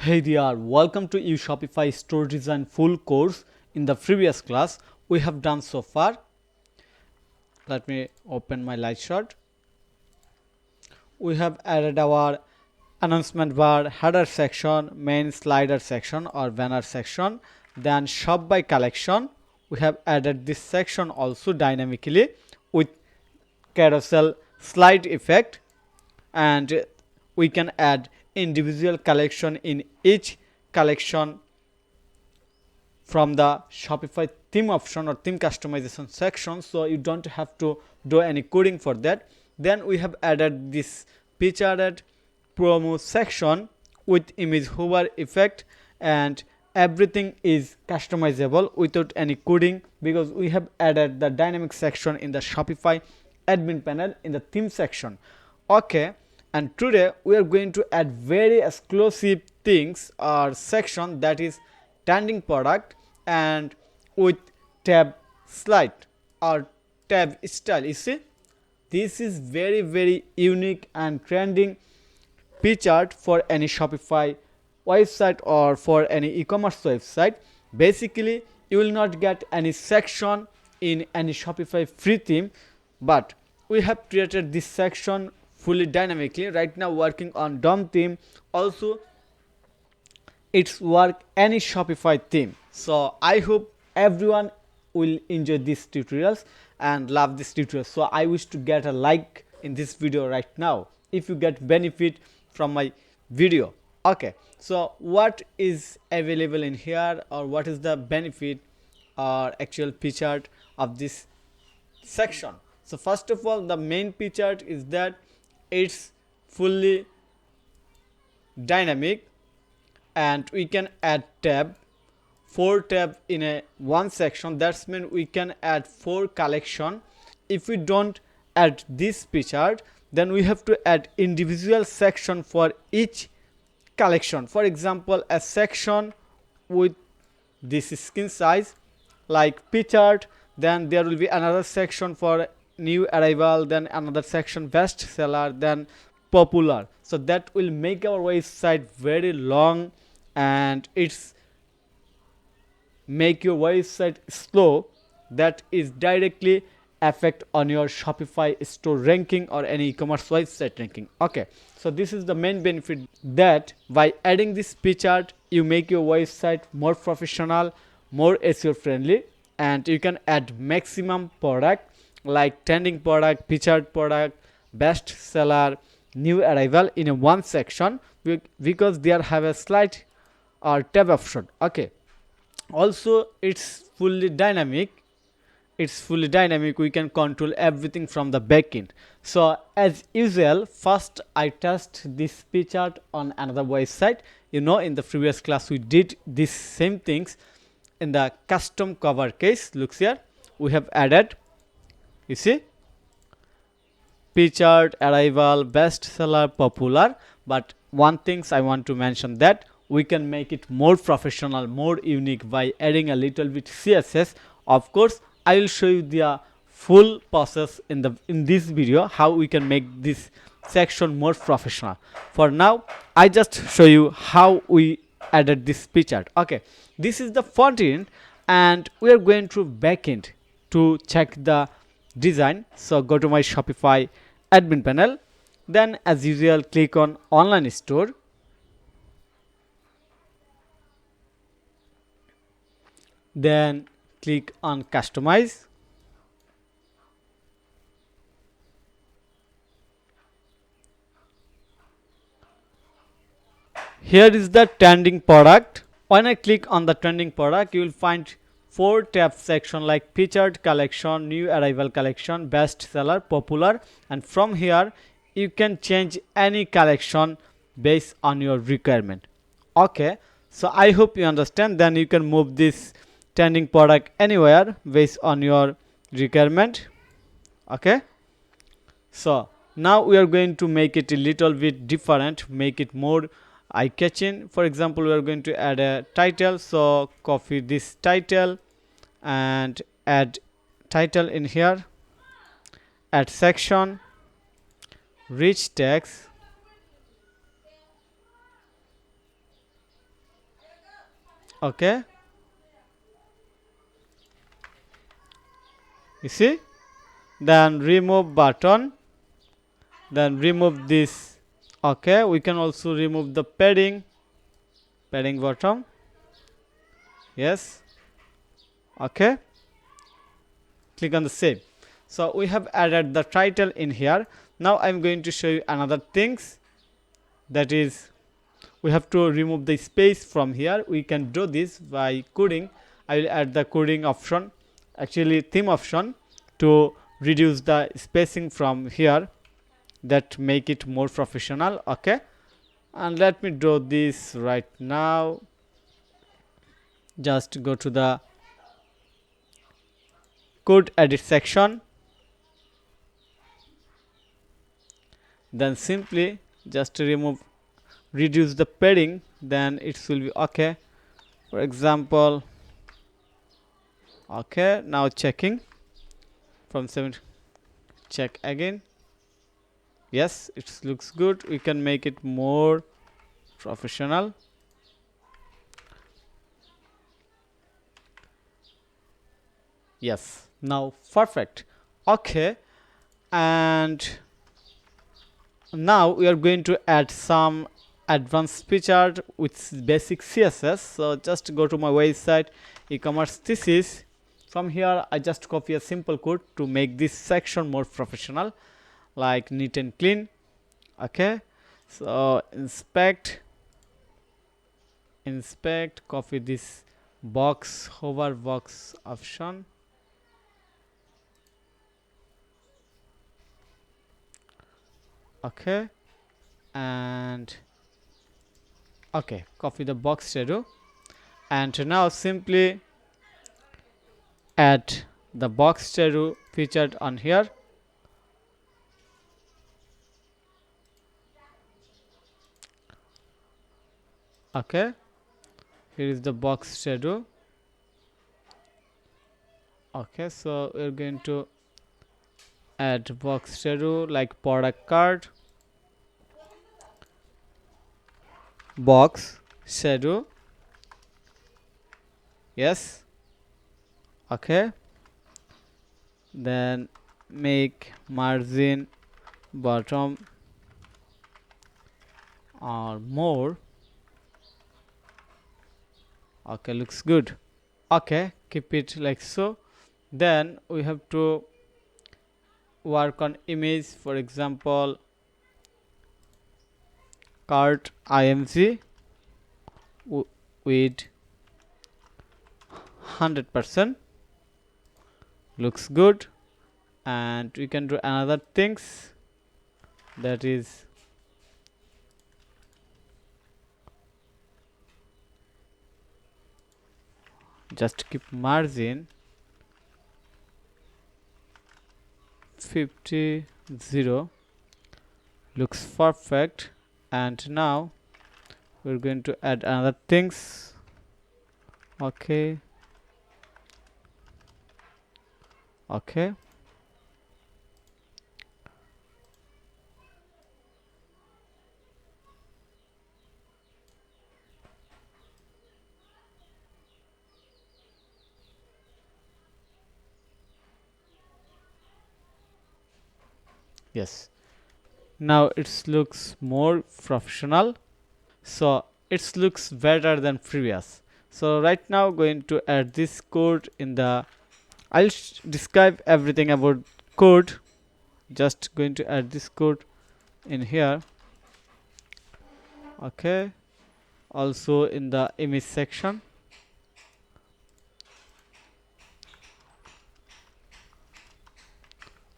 Hey there, welcome to Shopify Store Design full course. In the previous class, we have done so far. Let me open my light chart. We have added our announcement bar, header section, main slider section or banner section, then shop by collection. We have added this section also dynamically with carousel slide effect, and we can add individual collection in each collection from the Shopify theme option or theme customization section, so you don't have to do any coding for that. Then we have added this featured promo section with image hover effect, and everything is customizable without any coding because we have added the dynamic section in the Shopify admin panel in the theme section. Okay, and today we are going to add very exclusive things or section, that is trending product and with tab slide or tab style. You see, this is very unique and trending featured for any Shopify website or for any e-commerce website. Basically, you will not get any section in any Shopify free theme, but we have created this section fully dynamically. Right now working on DOM theme, also it's work any Shopify theme. So I hope everyone will enjoy these tutorials and love this tutorial. So I wish to get a like in this video right now if you get benefit from my video. Okay, so what is available in here, or what is the benefit or actual feature of this section? So first of all, the main feature is that it's fully dynamic and we can add tab, 4 tab in a one section. That's mean we can add 4 collection. If we don't add this feature, then we have to add individual section for each collection. For example, a section with this skin size like featured, then there will be another section for new arrival, then another section best seller, then popular. So that will make our website very long and it's make your website slow. That is directly affect on your Shopify store ranking or any e-commerce website ranking. Okay, so this is the main benefit, that by adding this feature you make your website more professional, more SEO friendly, and you can add maximum product like trending product, featured product, best seller, new arrival in a one section because they have a slide or tab option. Okay, also it's fully dynamic. We can control everything from the backend. So as usual, first I test this feature on another website. In the previous class we did these same things in the custom cover case. Looks here, we have added, you see, featured, arrival, best seller, popular. But one things I want to mention, that we can make it more professional, more unique by adding a little bit CSS. Of course, I will show you the full process in this video, how we can make this section more professional. For now, I just show you how we added this feature. Okay, this is the front end and we are going to back end to check the design. So go to my Shopify admin panel, then as usual click on online store, then click on customize. Here is the trending product. When I click on the trending product, you will find 4 tab section like featured collection, new arrival collection, best seller, popular, and from here you can change any collection based on your requirement. Okay, so I hope you understand. Then you can move this trending product anywhere based on your requirement. Okay, so now we are going to make it a little bit different, make it more eye-catching. For example, we are going to add a title. So copy this title and add title in here, add section, rich text, Okay, you see, then remove button, then remove this. Okay, we can also remove the padding bottom. Yes. Okay, click on the save. So we have added the title in here. Now I'm going to show you another things, that is we have to remove the space from here. We can do this by coding. I will add the coding option, actually theme option, to reduce the spacing from here, that make it more professional. Okay, and let me draw this right now. Just go to the code edit section, then simply just reduce the padding, then it will be okay. For example, okay, now checking from 7, check again. Yes, it looks good. We can make it more professional. Yes, now perfect. Okay, and now we are going to add some advanced feature with basic CSS. So just go to my website, e-commerce thesis. From here I just copy a simple code to make this section more professional, like neat and clean. Okay, so inspect, copy this box, hover box option. Okay, and okay, copy the box shadow, and now simply add the box shadow featured on here. Okay, here is the box shadow. Okay, so we're going to add box shadow like product card, box shadow. Yes. Okay, then make margin bottom or more. Okay, looks good. Okay, keep it like so. Then we have to work on image. For example, cart img with 100%, looks good. And we can do another things, that is just keep margin 50, 0, looks perfect. And now we're going to add another things. Okay, okay, yes, now it looks more professional. So it looks better than previous. So right now going to add this code in the, I'll describe everything about code. Just going to add this code in here. Okay, also in the image section.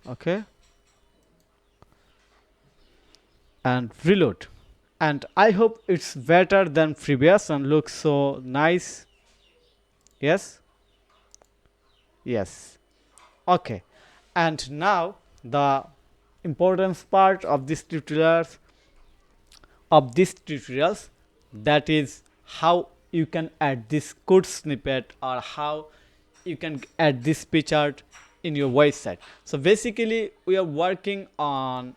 Okay, and reload. And I hope it's better than previous and looks so nice. Yes, yes. Okay, and now the importance part of this tutorials, that is how you can add this code snippet, or how you can add this picture in your website. So basically we are working on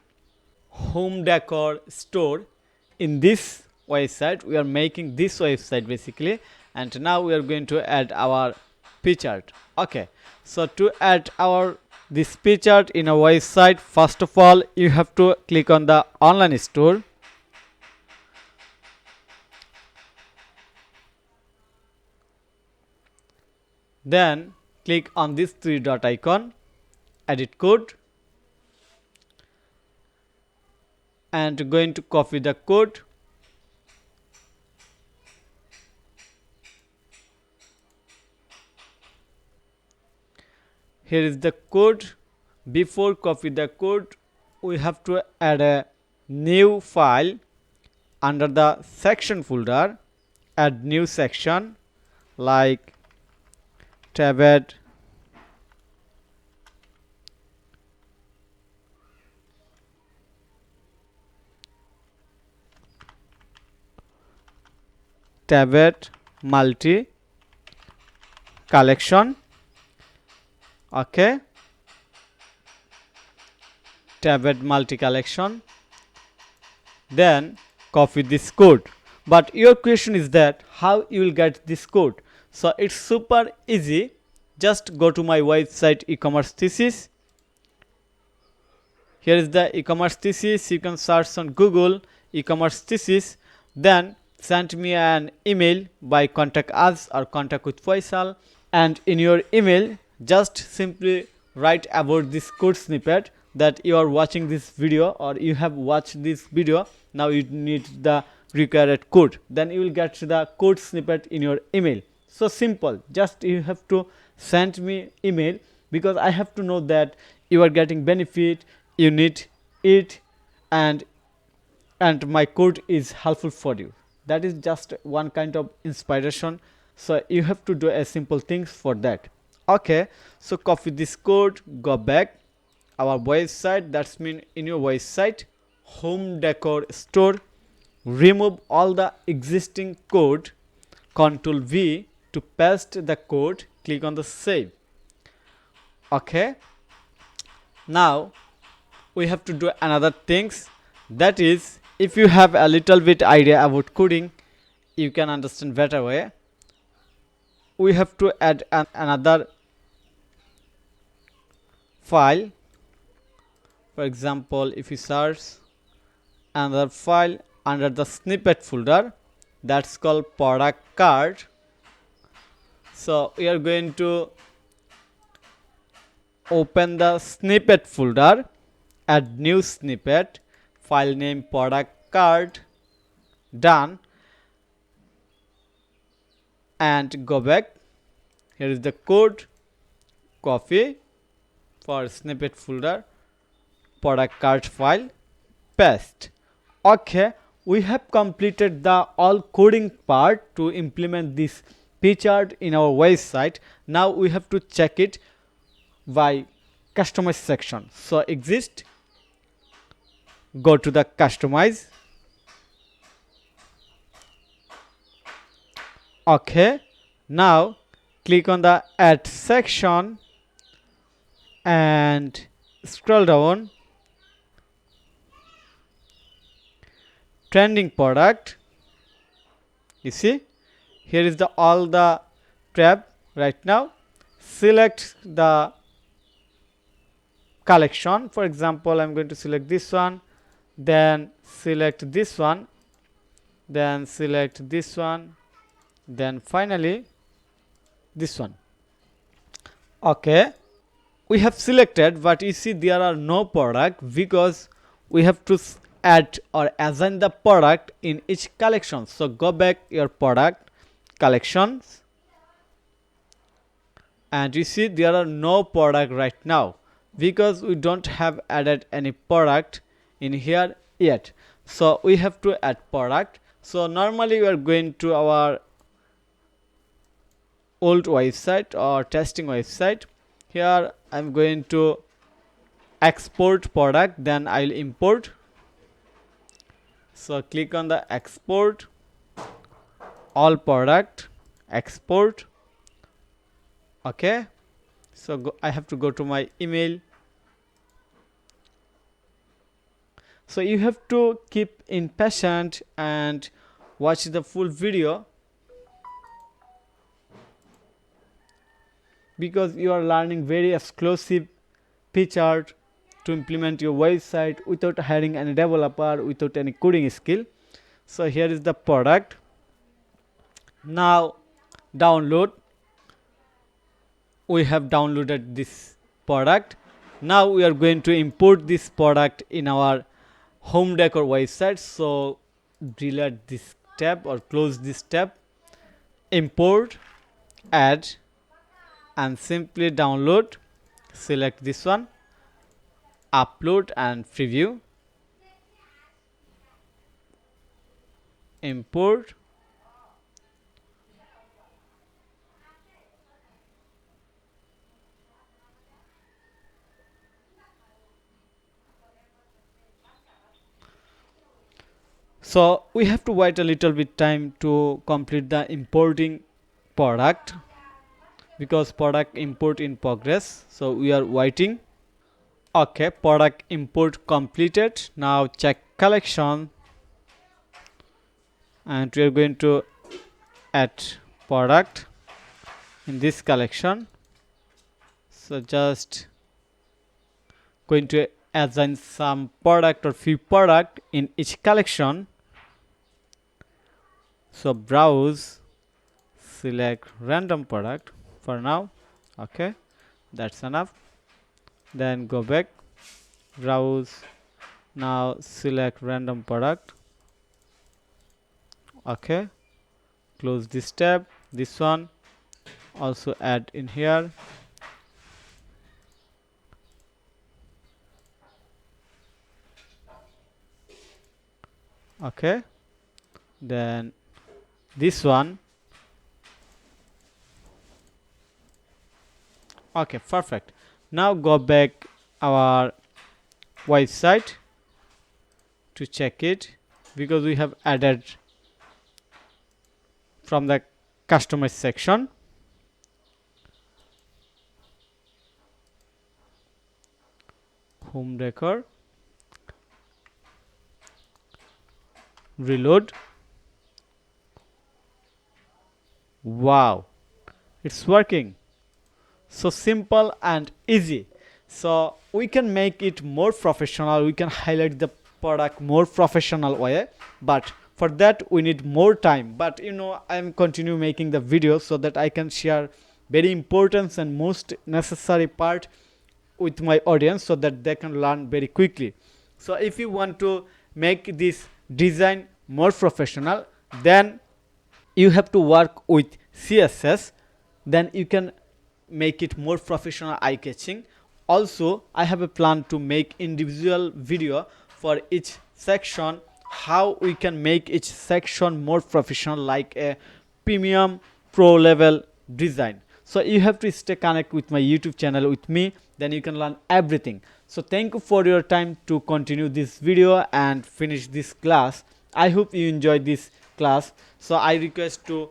home decor store. In this website we are making this website basically, and now we are going to add our p chart. Okay, so to add our this p chart in a website, first of all you have to click on the online store. Then click on this three dot icon, edit code, and going to copy the code. Here is the code. Before copy the code, we have to add a new file under the section folder. Add new section like tabed multi collection. Okay, tabed multi collection. Then copy this code. But your question is that how you will get this code? So it's super easy. Just go to my website e-commerce thesis. Here is the e-commerce thesis. You can search on Google e-commerce thesis. Then send me an email by contact us or contact with Faisal, and in your email just simply write about this code snippet that you are watching this video or you have watched this video. Now you need the required code, then you will get the code snippet in your email. So simple, just you have to send me email because I have to know that you are getting benefit, you need it, and my code is helpful for you. That is just one kind of inspiration, so you have to do a simple things for that. Okay, so copy this code, go back our website, that's mean in your website home decor store, remove all the existing code, Ctrl V to paste the code, click on the save. Okay, now we have to do another things, that is if you have a little bit idea about coding, you can understand better way. We have to add another file. For example, if you search another file under the snippet folder, that's called product card. So we are going to open the snippet folder, add new snippet, file name product card, done, and go back. Here is the code, copy for snippet folder, product card file, paste. Okay, we have completed the all coding part to implement this p chart in our website. Now we have to check it by customize section. So exist, go to the customize. Okay, now click on the add section and scroll down, trending product. You see here is the all the tab. Right now select the collection. For example, I'm going to select this one, then select this one, then select this one, then finally this one. Okay, we have selected, but you see there are no product because we have to add or assign the product in each collection. So go back your product collections, and you see there are no product right now because we don't have added any product in here yet. So we have to add product. So normally we are going to our old website or testing website. Here I'm going to export product, then I'll import. So click on the export, all product, export. Okay, so I have to go to my email. So you have to keep impatient and watch the full video. because you are learning very exclusive feature to implement your website without hiring any developer, without any coding skill. So here is the product. Now download. We have downloaded this product. Now we are going to import this product in our home decor website. So delete this tab or close this tab, import, add, and simply download. Select this one, upload and preview, import, so we have to wait a little bit time to complete the importing product because product import in progress. So we are waiting. Okay, product import completed. Now check collection, and we are going to add product in this collection. So just going to assign some product or few product in each collection. So browse, select random product for now. Okay, that's enough. Then go back, browse, now select random product. Okay, close this tab, this one also add in here. Okay, then this one. Okay, perfect. Now go back our website to check it because we have added from the customer section. Home decor, reload. Wow, it's working. So simple and easy. So we can make it more professional, we can highlight the product more professional way, but for that we need more time. But I am continue making the video so that I can share very important and most necessary part with my audience so that they can learn very quickly. So if you want to make this design more professional, then you have to work with CSS, then you can make it more professional, eye-catching. Also I have a plan to make individual video for each section, how we can make each section more professional, like a premium pro level design. So you have to stay connected with my YouTube channel with me, then you can learn everything. So thank you for your time to continue this video and finish this class. I hope you enjoyed this class. So I request to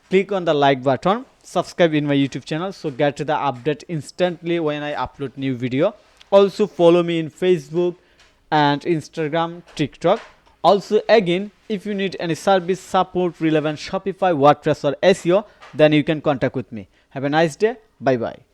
click on the like button, subscribe in my YouTube channel so get the update instantly when I upload new video. Also follow me in Facebook and Instagram, TikTok. Also again, if you need any service support relevant Shopify, WordPress or SEO, then you can contact with me. Have a nice day. Bye bye.